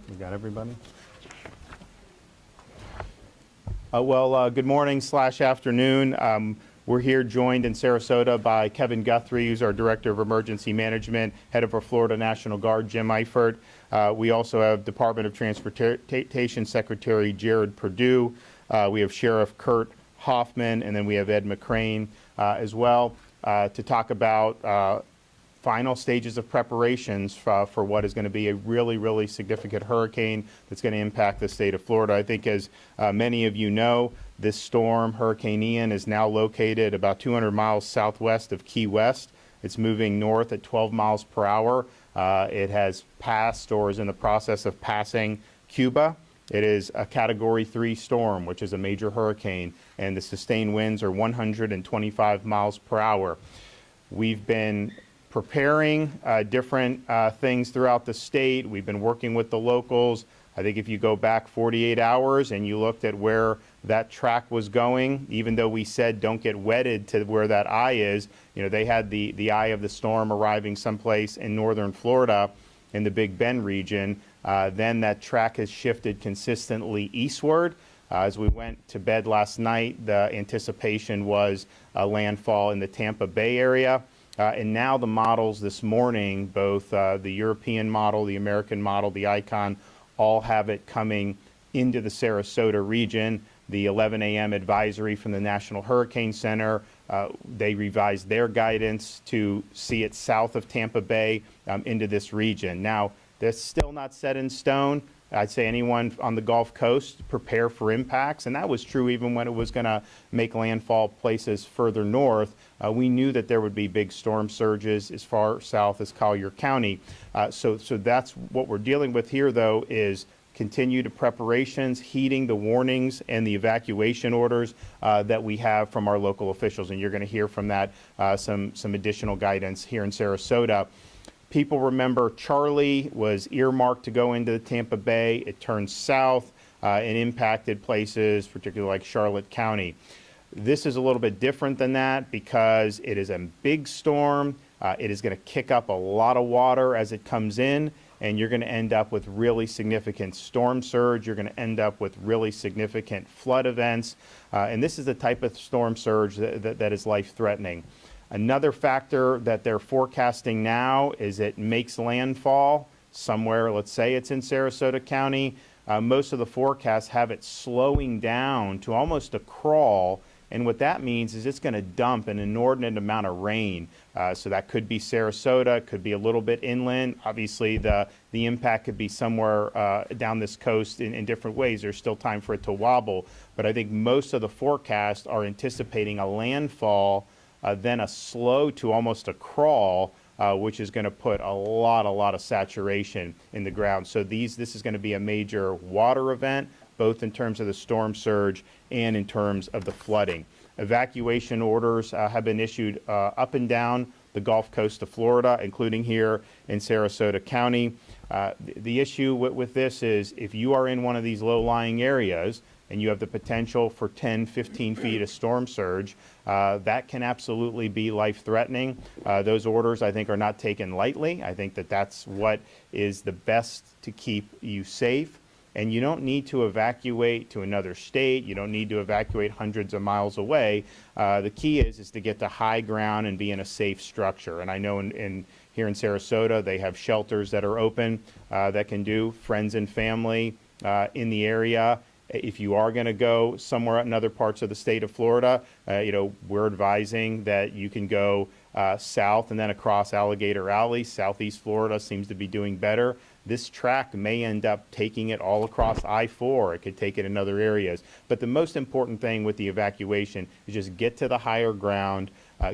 We got everybody? Good morning / afternoon. We're here joined in Sarasota by Kevin Guthrie, who's our Director of Emergency Management, head of our Florida National Guard, Jim Eifert. We also have Department of Transportation Secretary Jared Perdue. We have Sheriff Kurt Hoffman, and then we have Ed McCrane as well to talk about final stages of preparations for what is going to be a really significant hurricane that's going to impact the state of Florida. I think as many of you know, this storm, Hurricane Ian, is now located about 200 miles southwest of Key West. It's moving north at 12 miles per hour. It has passed or is in the process of passing Cuba. It is a Category 3 storm, which is a major hurricane, and the sustained winds are 125 miles per hour. We've been preparing different things throughout the state. We've been working with the locals. I think if you go back 48 hours and you looked at where that track was going, even though we said don't get wedded to where that eye is, you know, they had the eye of the storm arriving someplace in northern Florida in the Big Bend region. Then that track has shifted consistently eastward. As we went to bed last night, the anticipation was a landfall in the Tampa Bay area. And now the models this morning, both the European model, the American model, the ICON, all have it coming into the Sarasota region. The 11 a.m. advisory from the National Hurricane Center, they revised their guidance to see it south of Tampa Bay into this region. Now, that's still not set in stone. I'd say anyone on the Gulf Coast prepare for impacts, and that was true even when it was going to make landfall places further north. We knew that there would be big storm surges as far south as Collier County. So that's what we're dealing with here, though, is continued preparations, heeding the warnings and the evacuation orders that we have from our local officials, and you're going to hear from that some additional guidance here in Sarasota. People remember Charley was earmarked to go into Tampa Bay. It turned south and impacted places, particularly like Charlotte County. This is a little bit different than that because it is a big storm. It is going to kick up a lot of water as it comes in, and you're going to end up with really significant storm surge. You're going to end up with really significant flood events. And this is the type of storm surge that is life-threatening. Another factor that they're forecasting now is it makes landfall somewhere. Let's say it's in Sarasota County. Most of the forecasts have it slowing down to almost a crawl. And what that means is it's going to dump an inordinate amount of rain. So that could be Sarasota, could be a little bit inland. Obviously, the impact could be somewhere down this coast in different ways. There's still time for it to wobble. But I think most of the forecasts are anticipating a landfall, then a slow to almost a crawl, which is going to put a lot of saturation in the ground. So this is going to be a major water event, both in terms of the storm surge and in terms of the flooding. Evacuation orders have been issued up and down the Gulf Coast of Florida, including here in Sarasota County. The issue with this is if you are in one of these low-lying areas and you have the potential for 10, 15 feet of storm surge, that can absolutely be life-threatening. Those orders, I think, are not taken lightly. I think that that's what is the best to keep you safe. And you don't need to evacuate to another state. You don't need to evacuate hundreds of miles away. The key is to get to high ground and be in a safe structure. And I know here in Sarasota, they have shelters that are open that can do friends and family in the area. If you are going to go somewhere in other parts of the state of Florida, we're advising that you can go south and then across Alligator Alley. Southeast Florida seems to be doing better. This track may end up taking it all across I-4. It could take it in other areas. But the most important thing with the evacuation is just get to the higher ground,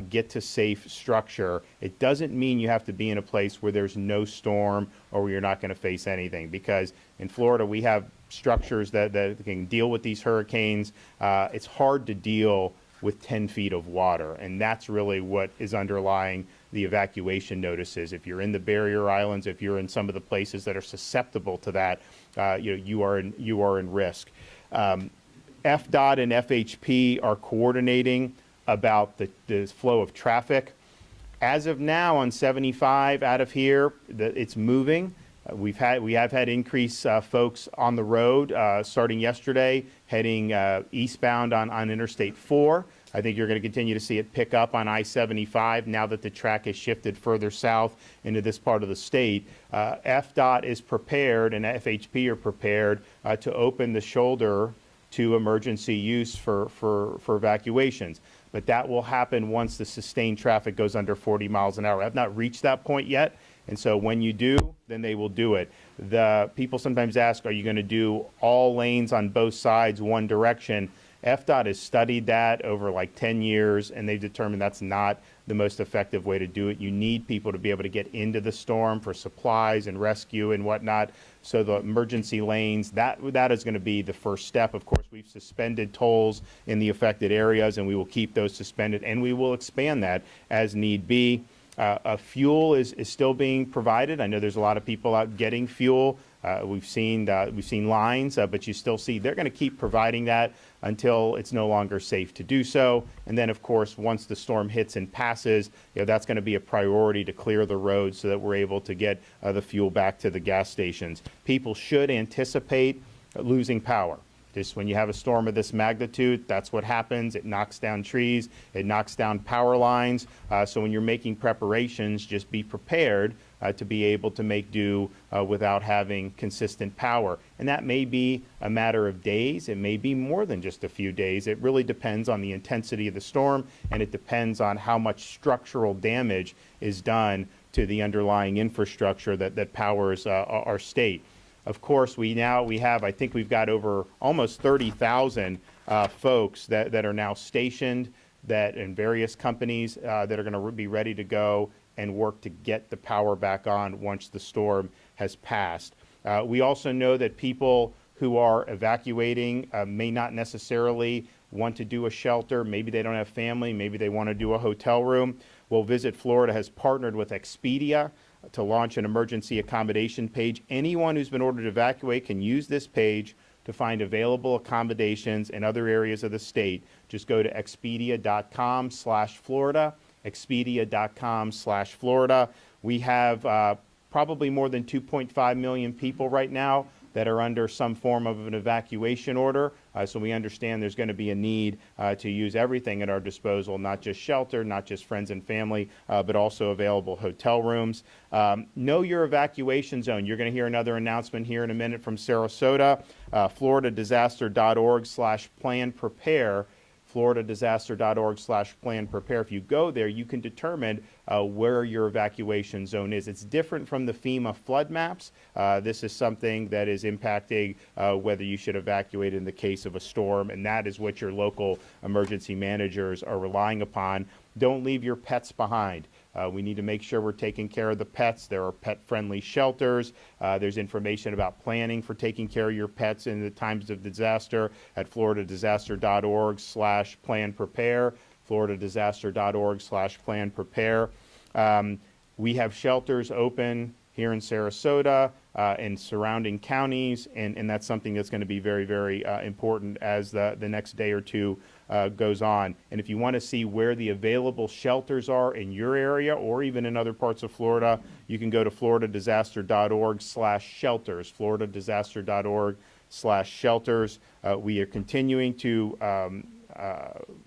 get to safe structure. It doesn't mean you have to be in a place where there's no storm or where you're not going to face anything, because in Florida we have structures that can deal with these hurricanes. It's hard to deal with 10 feet of water, and that's really what is underlying the evacuation notices. If you're in the barrier islands, if you're in some of the places that are susceptible to that, you are in risk. FDOT and FHP are coordinating about the flow of traffic. As of now, on 75 out of here, it's moving. We have had increased folks on the road starting yesterday, heading eastbound on Interstate 4. I think you're going to continue to see it pick up on I-75 now that the track has shifted further south into this part of the state. FDOT is prepared and FHP are prepared to open the shoulder to emergency use for evacuations. But that will happen once the sustained traffic goes under 40 miles an hour. I've not reached that point yet. And so when you do, then they will do it. The people sometimes ask, are you going to do all lanes on both sides one direction? FDOT has studied that over like 10 years, and they've determined that's not the most effective way to do it. You need people to be able to get into the storm for supplies and rescue and whatnot. So the emergency lanes, that is going to be the first step. Of course, we've suspended tolls in the affected areas, and we will keep those suspended, and we will expand that as need be. Fuel is still being provided. I know there's a lot of people out getting fuel. We've seen lines, but you still see they're going to keep providing that until it's no longer safe to do so. And then, of course, once the storm hits and passes, that's going to be a priority to clear the roads so that we're able to get the fuel back to the gas stations. People should anticipate losing power. Just when you have a storm of this magnitude, that's what happens. It knocks down trees, it knocks down power lines. So when you're making preparations, just be prepared to be able to make do without having consistent power. And that may be a matter of days. It may be more than just a few days. It really depends on the intensity of the storm, and it depends on how much structural damage is done to the underlying infrastructure that powers our state. Of course, we have, I think we've got over almost 30,000 folks that are now stationed in various companies that are going to be ready to go and work to get the power back on once the storm has passed. We also know that people who are evacuating may not necessarily want to do a shelter. Maybe they don't have family. Maybe they want to do a hotel room. Well, Visit Florida has partnered with Expedia to launch an emergency accommodation page. Anyone who's been ordered to evacuate can use this page to find available accommodations in other areas of the state. Just go to expedia.com/Florida, expedia.com/Florida. We have probably more than 2.5 million people right now that are under some form of an evacuation order. So we understand there's going to be a need to use everything at our disposal, not just shelter, not just friends and family, but also available hotel rooms. Know your evacuation zone. You're going to hear another announcement here in a minute from Sarasota. Floridadisaster.org/plan-prepare. Floridadisaster.org/plan-prepare. If you go there, you can determine where your evacuation zone is. It's different from the FEMA flood maps. This is something that is impacting whether you should evacuate in the case of a storm, and that is what your local emergency managers are relying upon. Don't leave your pets behind. We need to make sure we're taking care of the pets. There are pet-friendly shelters. There's information about planning for taking care of your pets in the times of disaster at floridadisaster.org/plan-prepare, floridadisaster.org/plan-prepare. We have shelters open here in Sarasota and surrounding counties, and that's something that's going to be very, very important as the next day or two goes on. And if you want to see where the available shelters are in your area or even in other parts of Florida, you can go to floridadisaster.org/shelters, floridadisaster.org/shelters. We are continuing to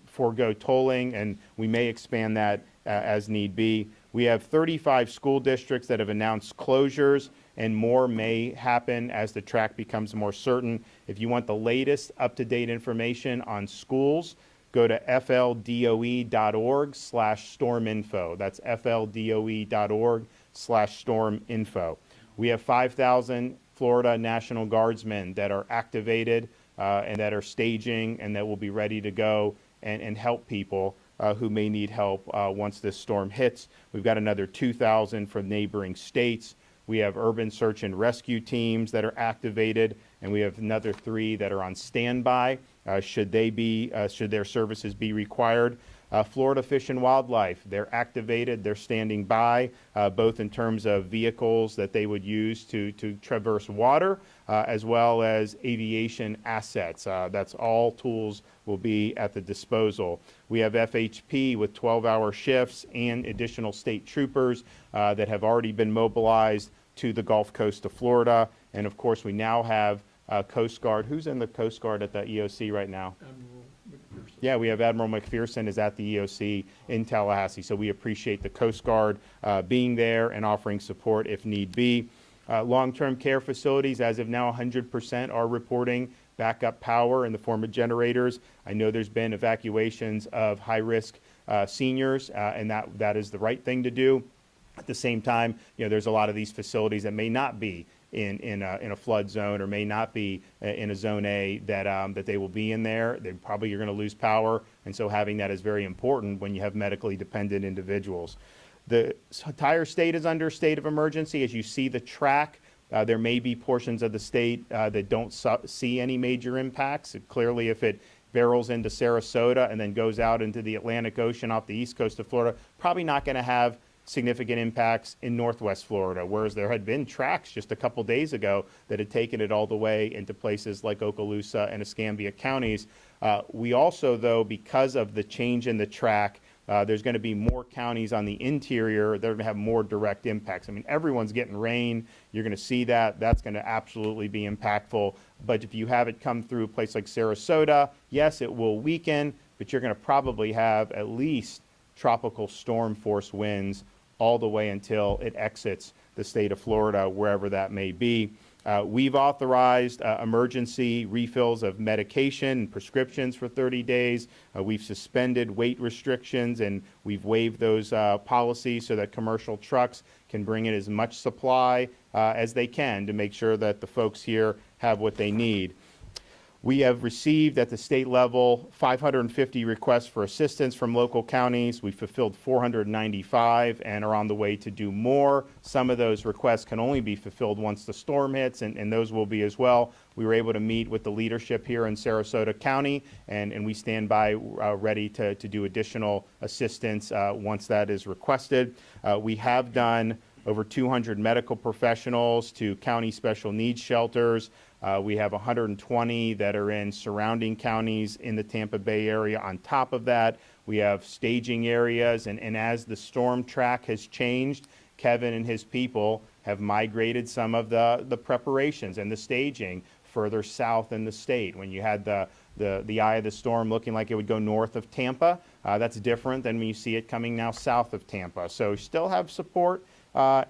forego tolling, and we may expand that as need be. We have 35 school districts that have announced closures, and more may happen as the track becomes more certain. If you want the latest up-to-date information on schools, go to fldoe.org/storminfo. That's fldoe.org/storminfo. We have 5,000 Florida National Guardsmen that are activated and that are staging and that will be ready to go and help people who may need help once this storm hits. We've got another 2,000 from neighboring states. We have urban search and rescue teams that are activated, and we have another 3 that are on standby should their services be required. Florida Fish and Wildlife, they're activated, they're standing by, both in terms of vehicles that they would use to traverse water, as well as aviation assets. That's all tools will be at the disposal. We have FHP with 12-hour shifts and additional state troopers that have already been mobilized. to the Gulf Coast of Florida. And of course, we now have Coast Guard. Who's in the Coast Guard at the EOC right now? Admiral McPherson. Yeah, we have Admiral McPherson is at the EOC in Tallahassee. So we appreciate the Coast Guard being there and offering support if need be. Long-term care facilities, as of now, 100% are reporting backup power in the form of generators. I know there's been evacuations of high-risk seniors, and that is the right thing to do. At the same time, there's a lot of these facilities that may not be in a flood zone or may not be in a zone A that they will be in there. They probably are going to lose power, and so having that is very important when you have medically dependent individuals. The entire state is under a state of emergency. As you see the track, there may be portions of the state that don't see any major impacts. Clearly, if it barrels into Sarasota and then goes out into the Atlantic Ocean off the east coast of Florida, probably not going to have significant impacts in Northwest Florida, whereas there had been tracks just a couple days ago that had taken it all the way into places like Okaloosa and Escambia counties. We also, though, because of the change in the track, there's going to be more counties on the interior that are going to have more direct impacts. I mean, everyone's getting rain. You're going to see that. That's going to absolutely be impactful. But if you have it come through a place like Sarasota, yes, it will weaken, but you're going to probably have at least tropical storm force winds all the way until it exits the state of Florida, wherever that may be. We've authorized emergency refills of medication and prescriptions for 30 days. We've suspended weight restrictions, and we've waived those policies so that commercial trucks can bring in as much supply as they can to make sure that the folks here have what they need. We have received at the state level 550 requests for assistance from local counties. We fulfilled 495 and are on the way to do more. Some of those requests can only be fulfilled once the storm hits, and those will be as well. We were able to meet with the leadership here in Sarasota County, and we stand by ready to do additional assistance once that is requested. We have done over 200 medical professionals to county special needs shelters. We have 120 that are in surrounding counties in the Tampa Bay area. On top of that, we have staging areas, and as the storm track has changed, Kevin and his people have migrated some of the preparations and the staging further south in the state. When you had the eye of the storm looking like it would go north of Tampa, that's different than when you see it coming now south of Tampa. So still have support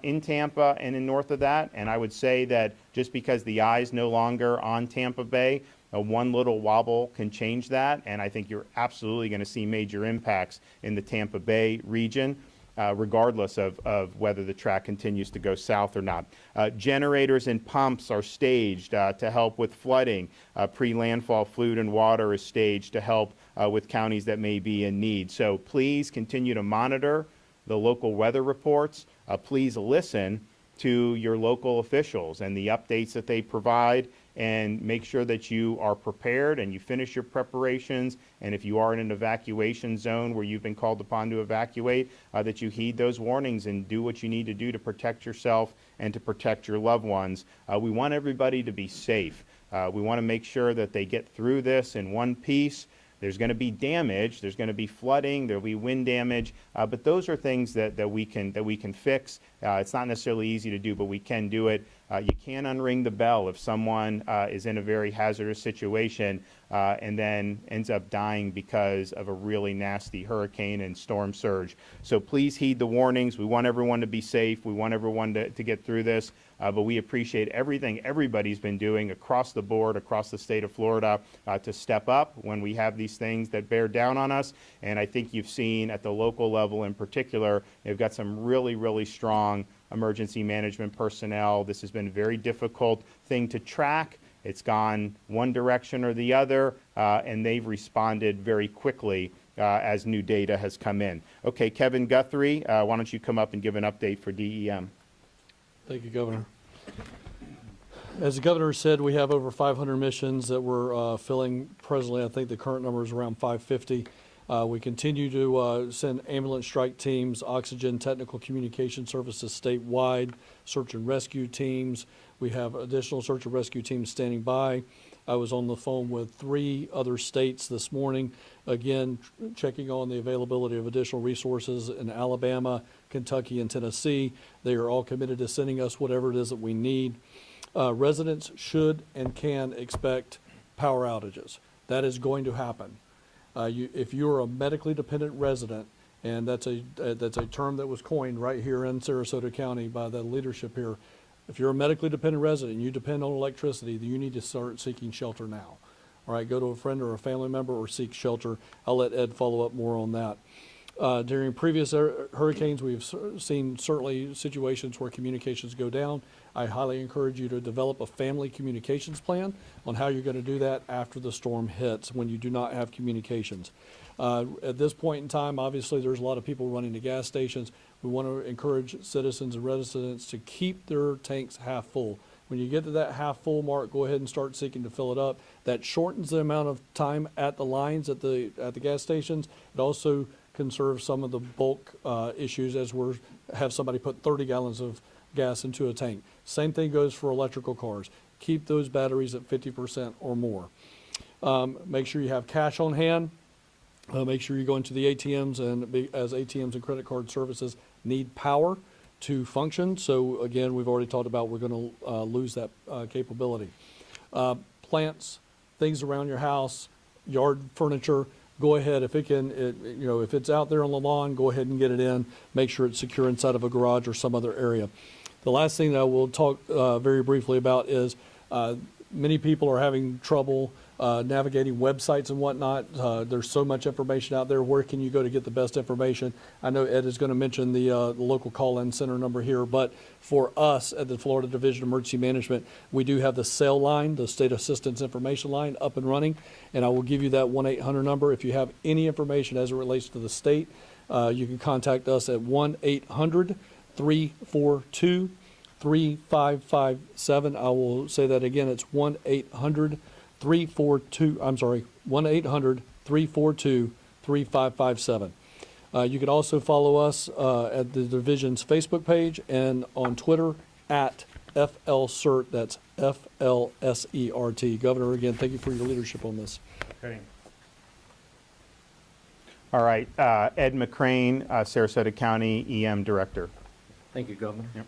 in Tampa and in north of that, and I would say that just because the eye is no longer on Tampa Bay, one little wobble can change that, and I think you're absolutely going to see major impacts in the Tampa Bay region, regardless of whether the track continues to go south or not. Generators and pumps are staged to help with flooding. Pre-landfall fluid and water is staged to help with counties that may be in need. So please continue to monitor the local weather reports. Please listen to your local officials and the updates that they provide, and make sure that you are prepared and you finish your preparations. And if you are in an evacuation zone where you've been called upon to evacuate, that you heed those warnings and do what you need to do to protect yourself and to protect your loved ones. We want everybody to be safe. We want to make sure that they get through this in one piece. There's going to be damage, there's going to be flooding, there'll be wind damage, but those are things that we can fix. It's not necessarily easy to do, but we can do it. You can unring the bell if someone is in a very hazardous situation and then ends up dying because of a really nasty hurricane and storm surge. So please heed the warnings. We want everyone to be safe. We want everyone to get through this. But we appreciate everything everybody's been doing across the board, across the state of Florida, to step up when we have these things that bear down on us. And I think you've seen at the local level in particular, they've got some really, really strong emergency management personnel. This has been a very difficult thing to track. It's gone one direction or the other, and they've responded very quickly as new data has come in. Okay, Kevin Guthrie, why don't you come up and give an update for DEM? Thank you, Governor. As the Governor said, we have over 500 missions that we're filling presently. I think the current number is around 550. We continue to send ambulance strike teams, oxygen, technical communication services statewide, search and rescue teams. We have additional search and rescue teams standing by. I was on the phone with 3 other states this morning, again, checking on the availability of additional resources in Alabama, Kentucky, and Tennessee. They are all committed to sending us whatever it is that we need. Residents should and can expect power outages. That is going to happen. If you're a medically dependent resident, and that's a term that was coined right here in Sarasota County by the leadership here. If you're a medically dependent resident and you depend on electricity, then you need to start seeking shelter now. All right, go to a friend or a family member or seek shelter. I'll let Ed follow up more on that. During previous hurricanes, we've seen certainly situations where communications go down. I highly encourage you to develop a family communications plan on how you're going to do that after the storm hits when you do not have communications. At this point in time, obviously, there's a lot of people running to gas stations. We want to encourage citizens and residents to keep their tanks half full. When you get to that half full mark, go ahead and start seeking to fill it up. That shortens the amount of time at the lines at the gas stations. It also conserves some of the bulk issues as we have somebody put 30 gallons of gas into a tank. Same thing goes for electrical cars. Keep those batteries at 50% or more. Make sure you have cash on hand. Make sure you go into the ATMs, and as ATMs and credit card services need power to function. So again, we've already talked about we're going to lose that capability. Plants, things around your house, yard furniture. Go ahead, if if it's out there on the lawn, go ahead and get it in. Make sure it's secure inside of a garage or some other area. The last thing that I will talk very briefly about is many people are having trouble navigating websites and whatnot. There's so much information out there. Where can you go to get the best information? I know Ed is going to mention the local call-in center number here, but for us at the Florida Division of Emergency Management, we do have the SAIL line, the State Assistance Information Line, up and running, and I will give you that 1-800 number. If you have any information as it relates to the state, you can contact us at 1-800-342-3557. I will say that again. It's 1-800-342-3557. You can also follow us at the Division's Facebook page and on Twitter at FLCERT. That's FLSERT. Governor, again, thank you for your leadership on this. Okay. All right. Ed McCrane, Sarasota County EM Director. Thank you, Governor. Yep.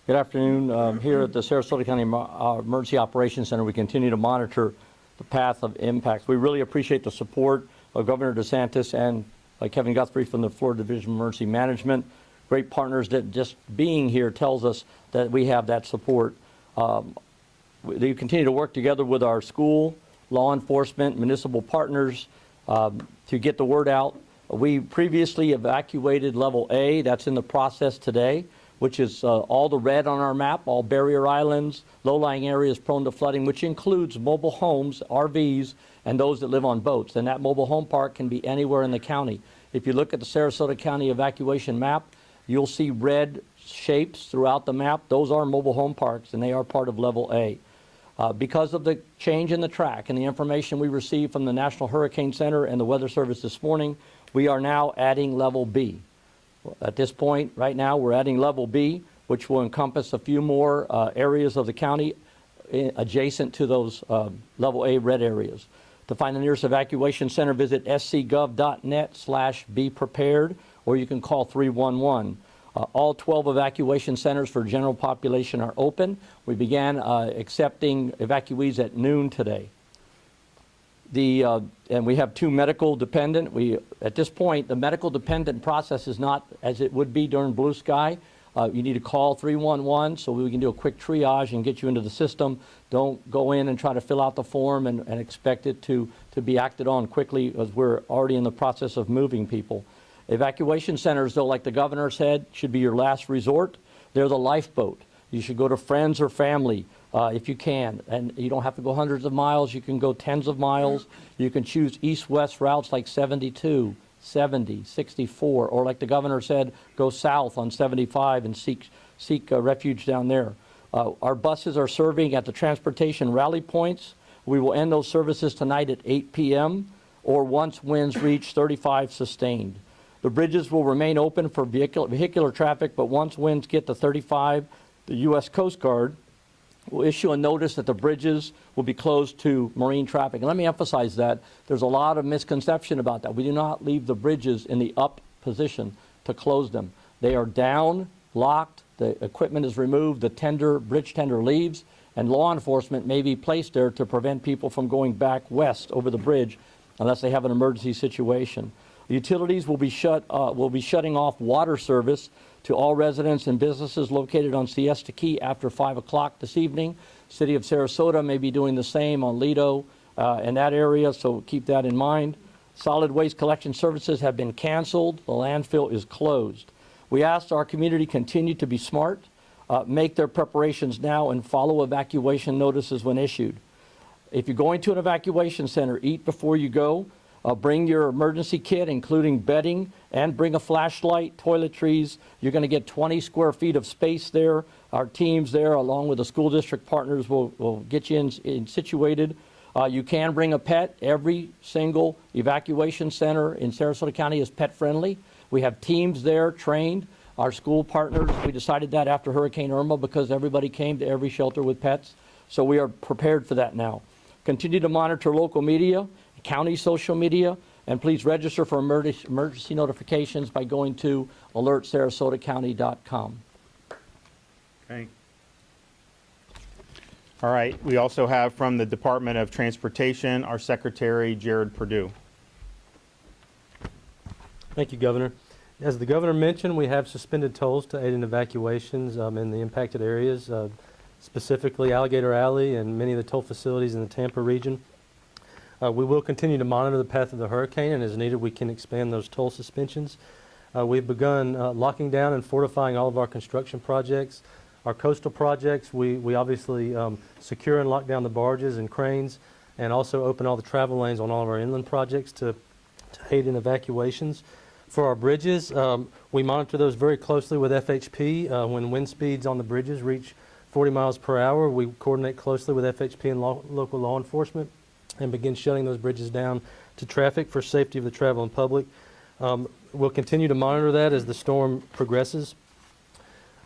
Good afternoon. Here at the Sarasota County Emergency Operations Center, we continue to monitor the path of impacts. We really appreciate the support of Governor DeSantis and Kevin Guthrie from the Florida Division of Emergency Management. Great partners that just being here tells us that we have that support. They continue to work together with our school, law enforcement, municipal partners to get the word out. We previously evacuated level A. That's in the process today, which is all the red on our map, all barrier islands, low-lying areas prone to flooding, which includes mobile homes, RVs, and those that live on boats. And that mobile home park can be anywhere in the county. If you look at the Sarasota County evacuation map, you'll see red shapes throughout the map. Those are mobile home parks, and they are part of level A. Because of the change in the track and the information we received from the National Hurricane Center and the Weather Service this morning, we are now adding level B. At this point, right now, we're adding level B, which will encompass a few more areas of the county adjacent to those level A red areas. To find the nearest evacuation center, visit scgov.net/beprepared, or you can call 311. All 12 evacuation centers for general population are open. We began accepting evacuees at noon today. And we have 2 medical dependent. At this point, the medical dependent process is not as it would be during blue sky. You need to call 311 so we can do a quick triage and get you into the system. Don't go in and try to fill out the form and expect it to be acted on quickly, as we're already in the process of moving people. Evacuation centers, though, like the governor said, should be your last resort. They're the lifeboat. You should go to friends or family if you can. And you don't have to go hundreds of miles. You can go tens of miles. You can choose east-west routes like 72, 70, 64, or like the governor said, go south on 75 and seek refuge down there. Our buses are serving at the transportation rally points. We will end those services tonight at 8 p.m. or once winds reach 35 sustained. The bridges will remain open for vehicular traffic, but once winds get to 35, the U.S. Coast Guard will issue a notice that the bridges will be closed to marine traffic. And let me emphasize that there's a lot of misconception about that. We do not leave the bridges in the up position to close them. They are down, locked, the equipment is removed, the bridge tender leaves, and law enforcement may be placed there to prevent people from going back west over the bridge unless they have an emergency situation. The utilities will be shutting off water service to all residents and businesses located on Siesta Key after 5 o'clock this evening. City of Sarasota may be doing the same on Lido and that area, so keep that in mind. Solid waste collection services have been canceled. The landfill is closed. We asked our community continue to be smart, make their preparations now, and follow evacuation notices when issued. If you're going to an evacuation center, eat before you go. Bring your emergency kit, including bedding, and bring a flashlight, toiletries. You're going to get 20 square feet of space there. Our teams there, along with the school district partners, will get you in situated. You can bring a pet. Every single evacuation center in Sarasota County is pet friendly. We have teams there trained. Our school partners, we decided that after Hurricane Irma because everybody came to every shelter with pets. So we are prepared for that now. Continue to monitor local media, county social media, and please register for emergency notifications by going to alertsarasotacounty.com. Okay. All right. We also have from the Department of Transportation, our Secretary, Jared Perdue. Thank you, Governor. As the Governor mentioned, we have suspended tolls to aid in evacuations in the impacted areas, specifically Alligator Alley and many of the toll facilities in the Tampa region. We will continue to monitor the path of the hurricane, and as needed, we can expand those toll suspensions. We've begun locking down and fortifying all of our construction projects. Our coastal projects, we obviously secure and lock down the barges and cranes, and also open all the travel lanes on all of our inland projects to aid in evacuations. For our bridges, we monitor those very closely with FHP. When wind speeds on the bridges reach 40 miles per hour, we coordinate closely with FHP and local law enforcement and begin shutting those bridges down to traffic for safety of the traveling public. We'll continue to monitor that as the storm progresses.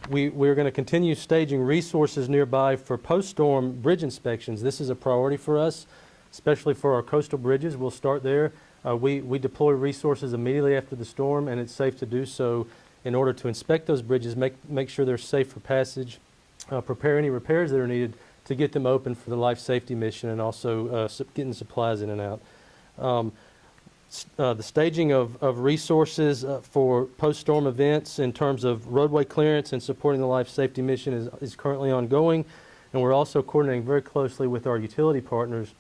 We're going to continue staging resources nearby for post-storm bridge inspections. This is a priority for us, especially for our coastal bridges. We'll start there. We deploy resources immediately after the storm, and it's safe to do so in order to inspect those bridges, make sure they're safe for passage, prepare any repairs that are needed to get them open for the life safety mission, and also getting supplies in and out. The staging of resources for post-storm events in terms of roadway clearance and supporting the life safety mission is currently ongoing, and we're also coordinating very closely with our utility partners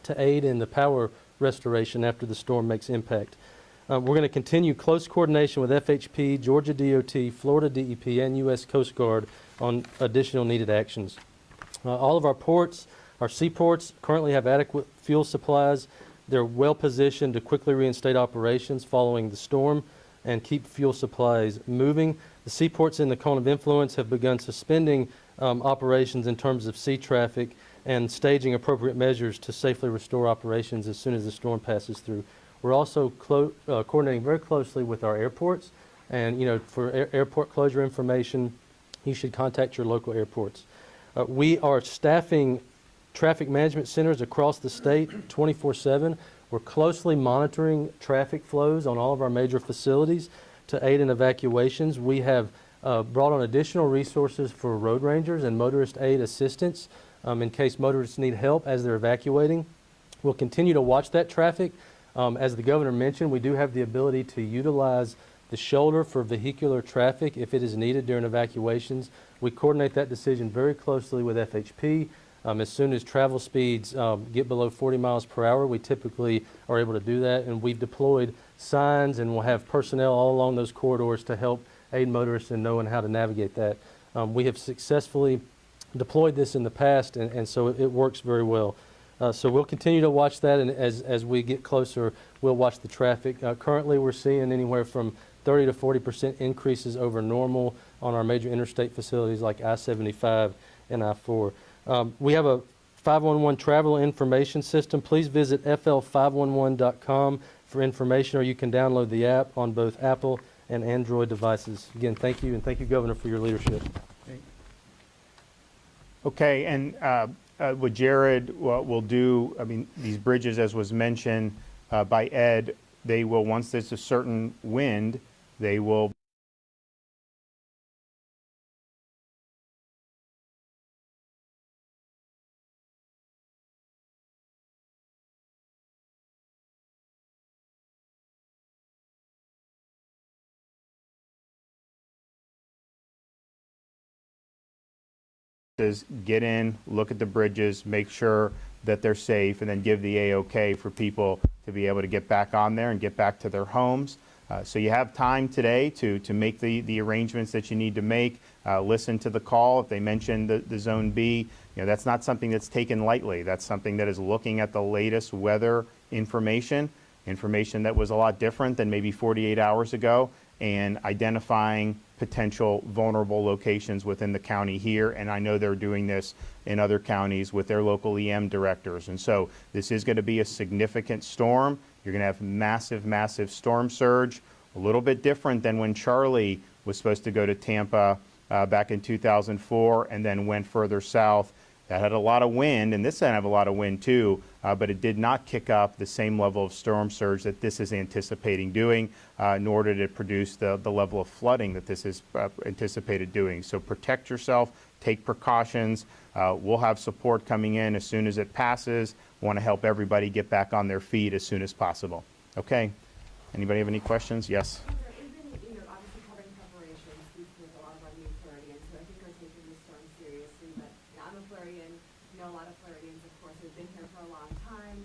to aid in the power restoration after the storm makes impact. We're going to continue close coordination with FHP, Georgia DOT, Florida DEP, and U.S. Coast Guard on additional needed actions. All of our ports, our seaports, currently have adequate fuel supplies. They're well positioned to quickly reinstate operations following the storm and keep fuel supplies moving. The seaports in the cone of influence have begun suspending operations in terms of sea traffic and staging appropriate measures to safely restore operations as soon as the storm passes through. We're also coordinating very closely with our airports, and for airport closure information, you should contact your local airports. We are staffing traffic management centers across the state 24/7. We're closely monitoring traffic flows on all of our major facilities to aid in evacuations. We have brought on additional resources for road rangers and motorist aid assistance in case motorists need help as they're evacuating. We'll continue to watch that traffic. As the Governor mentioned, we do have the ability to utilize the shoulder for vehicular traffic if it is needed during evacuations. We coordinate that decision very closely with FHP. As soon as travel speeds get below 40 miles per hour, we typically are able to do that, and we've deployed signs and we'll have personnel all along those corridors to help aid motorists in knowing how to navigate that. We have successfully deployed this in the past, and so it works very well. So we'll continue to watch that, and as we get closer, we'll watch the traffic. Currently, we're seeing anywhere from 30 to 40% increases over normal on our major interstate facilities like I-75 and I-4. We have a 511 travel information system. Please visit fl511.com for information, or you can download the app on both Apple and Android devices. Again, thank you, and thank you, Governor, for your leadership. Okay, and what Jared will do, I mean, these bridges, as was mentioned by Ed, they will, once there's a certain wind, they will is get in, look at the bridges, make sure that they're safe, and then give the A-OK for people to be able to get back on there and get back to their homes. So you have time today to make the arrangements that you need to make. Listen to the call. If they mention the Zone B, that's not something that's taken lightly. That's something that is looking at the latest weather information that was a lot different than maybe 48 hours ago, and identifying potential vulnerable locations within the county here. And I know they're doing this in other counties with their local EM directors. And so this is going to be a significant storm. You're going to have massive, massive storm surge, a little bit different than when Charlie was supposed to go to Tampa back in 2004 and then went further south. That had a lot of wind, and this didn't have a lot of wind too, but it did not kick up the same level of storm surge that this is anticipating doing, nor did it produce the level of flooding that this is anticipated doing. So protect yourself, take precautions. We'll have support coming in as soon as it passes. We want to help everybody get back on their feet as soon as possible. Okay, anybody have any questions? Yes? Obviously covering preparations, we with a lot of our new Floridians, so I think are taking this storm seriously, but I'm a Floridian, a lot of Floridians, of course, who've been here for a long time,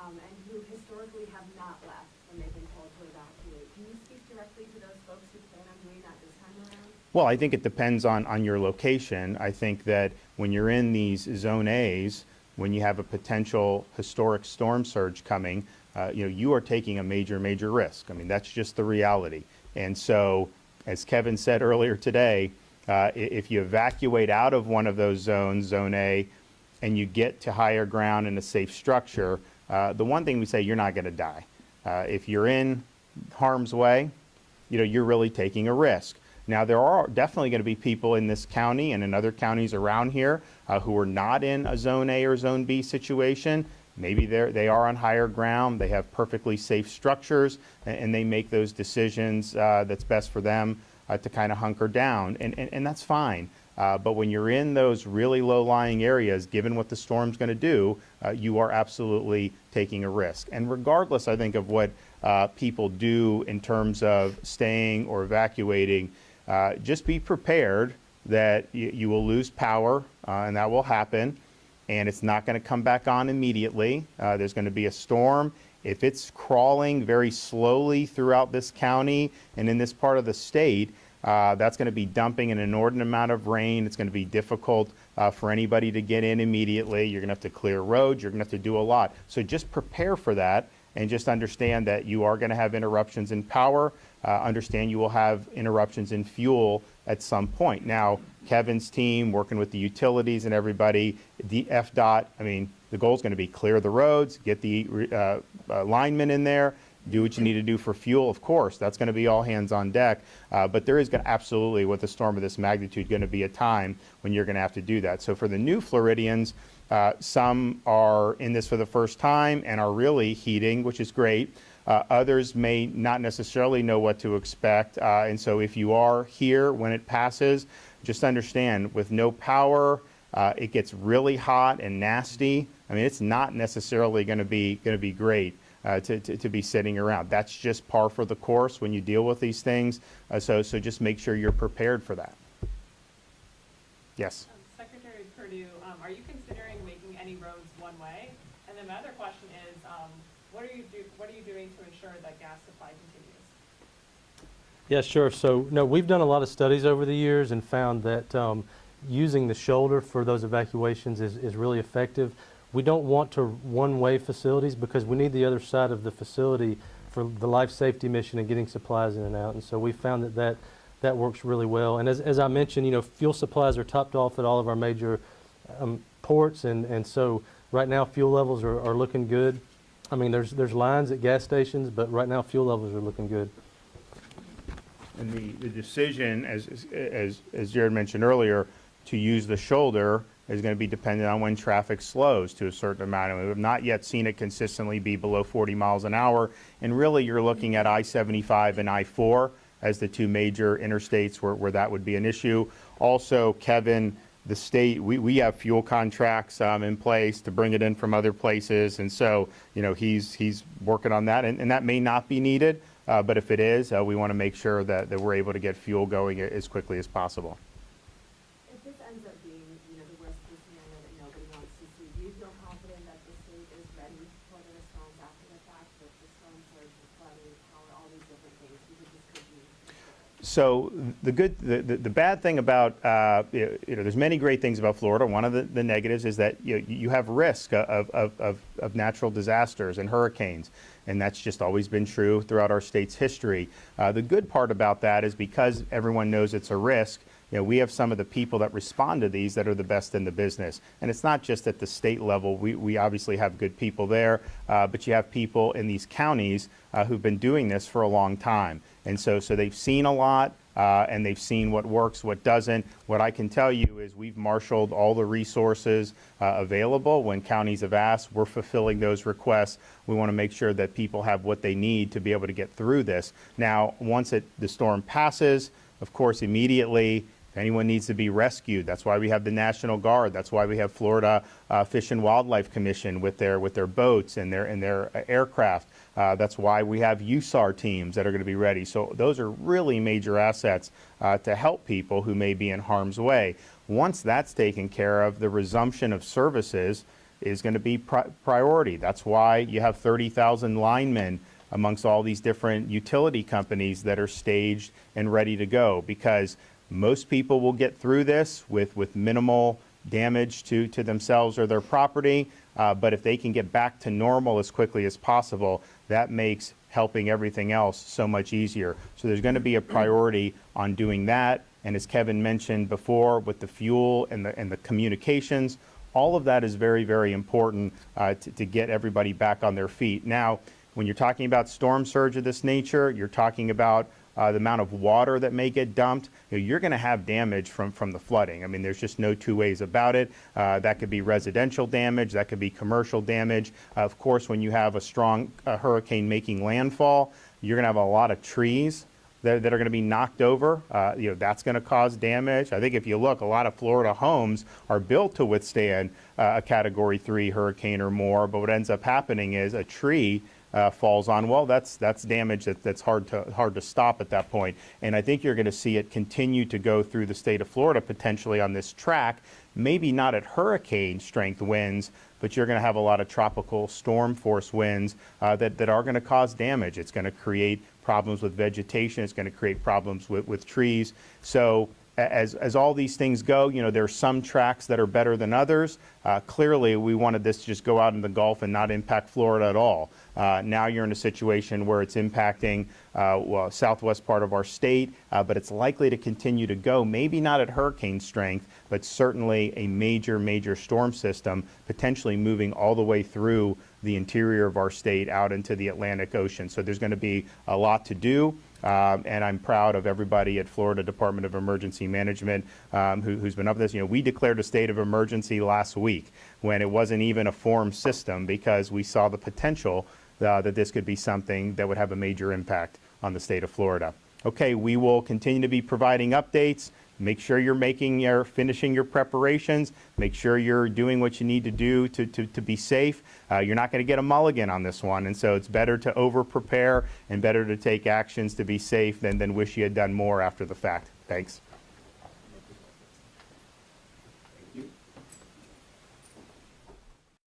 and who historically have not left when they've been told to evacuate. Can you speak directly to those folks who plan on doing that this time around? Well, I think it depends on your location. I think that when you're in these Zone A's, when you have a potential historic storm surge coming, you are taking a major, major risk. I mean, that's just the reality. And so, as Kevin said earlier today, if you evacuate out of one of those zones, Zone A, and you get to higher ground in a safe structure, the one thing we say, you're not going to die. If you're in harm's way, you're really taking a risk. Now, there are definitely going to be people in this county and in other counties around here who are not in a Zone A or Zone B situation. Maybe they are on higher ground, they have perfectly safe structures, and they make those decisions that's best for them to kind of hunker down, and that's fine. But when you're in those really low-lying areas, given what the storm's going to do, you are absolutely taking a risk. And regardless, I think, of what people do in terms of staying or evacuating, just be prepared that you will lose power, and that will happen, and it's not going to come back on immediately. There's going to be a storm. If it's crawling very slowly throughout this county and in this part of the state, that's going to be dumping an inordinate amount of rain. It's going to be difficult for anybody to get in immediately. You're going to have to clear roads. You're going to have to do a lot. So just prepare for that, and just understand that you are going to have interruptions in power. Understand you will have interruptions in fuel at some point. Now, Kevin's team, working with the utilities and everybody, the FDOT, I mean, the goal is going to be clear the roads, get the linemen in there, do what you need to do for fuel. Of course, that's going to be all hands on deck. But there is going to absolutely, with a storm of this magnitude, going to be a time when you're going to have to do that. So for the new Floridians, some are in this for the first time and are really heeding, which is great. Others may not necessarily know what to expect. And so if you are here when it passes, just understand, with no power, it gets really hot and nasty. I mean, it's not necessarily going to be great to be sitting around. That's just par for the course when you deal with these things. So just make sure you're prepared for that. Yes. Secretary Perdue, are you considering making any roads one way? And then my other question is, what are you doing to ensure that gas supply continues? Yeah, sure. So, no, we've done a lot of studies over the years and found that using the shoulder for those evacuations is really effective. We don't want to one-way facilities because we need the other side of the facility for the life safety mission and getting supplies in and out. And so we found that works really well. And as I mentioned, fuel supplies are topped off at all of our major ports, and so right now fuel levels are looking good. I mean, there's lines at gas stations, but right now fuel levels are looking good. And the decision, as Jared mentioned earlier, to use the shoulder is going to be dependent on when traffic slows to a certain amount. And we have not yet seen it consistently be below 40 miles an hour. And really, you're looking at I-75 and I-4 as the two major interstates where that would be an issue. Also, Kevin, the state, we have fuel contracts in place to bring it in from other places. And so, he's working on that. And that may not be needed. But if it is, we want to make sure that we're able to get fuel going as quickly as possible. If this ends up being, the worst case scenario that nobody wants to see, do you feel confident that the state is ready for the response after the fact with the storm surge, the flooding, power, all these different things? Because this could be. So the bad thing about, there's many great things about Florida. One of the negatives is that you have risk of natural disasters and hurricanes. And that's just always been true throughout our state's history. The good part about that is because everyone knows it's a risk, we have some of the people that respond to these that are the best in the business. And it's not just at the state level. We obviously have good people there, but you have people in these counties who've been doing this for a long time. And so they've seen a lot, and they've seen what works, what doesn't. What I can tell you is we've marshaled all the resources available. When counties have asked, we're fulfilling those requests. We want to make sure that people have what they need to be able to get through this. Now, once the storm passes, of course, immediately, if anyone needs to be rescued, that's why we have the National Guard. That's why we have Florida Fish and Wildlife Commission with their boats and their aircraft. That's why we have USAR teams that are going to be ready. So those are really major assets to help people who may be in harm's way. Once that's taken care of, the resumption of services is going to be priority. That's why you have 30,000 linemen amongst all these different utility companies that are staged and ready to go, because most people will get through this with minimal damage to themselves or their property. But if they can get back to normal as quickly as possible, that makes helping everything else so much easier. So there's going to be a priority on doing that. And as Kevin mentioned before, with the fuel and the communications, all of that is very, very important to get everybody back on their feet. Now, when you're talking about storm surge of this nature, you're talking about the amount of water that may get dumped. You're going to have damage from the flooding. I mean, there's just no two ways about it. That could be residential damage. That could be commercial damage. Of course, when you have a strong hurricane making landfall, you're going to have a lot of trees that are going to be knocked over. That's going to cause damage. I think if you look, a lot of Florida homes are built to withstand a Category 3 hurricane or more. But what ends up happening is a tree falls on, well, that's damage that's hard to stop at that point. And I think you're going to see it continue to go through the state of Florida potentially on this track, maybe not at hurricane strength winds, but you're going to have a lot of tropical storm force winds that are going to cause damage. It's going to create problems with vegetation. It's going to create problems with trees. So as all these things go, there are some tracks that are better than others. Clearly, we wanted this to just go out in the Gulf and not impact Florida at all. Now you're in a situation where it's impacting southwest part of our state, but it's likely to continue to go, maybe not at hurricane strength, but certainly a major, major storm system, potentially moving all the way through the interior of our state out into the Atlantic Ocean. So there's going to be a lot to do. And I'm proud of everybody at Florida Department of Emergency Management who's been up this. We declared a state of emergency last week when it wasn't even a formed system, because we saw the potential that this could be something that would have a major impact on the state of Florida. Okay, we will continue to be providing updates. Make sure you're finishing your preparations. Make sure you're doing what you need to do to be safe. You're not going to get a mulligan on this one, and so it's better to over-prepare and better to take actions to be safe than wish you had done more after the fact. Thanks.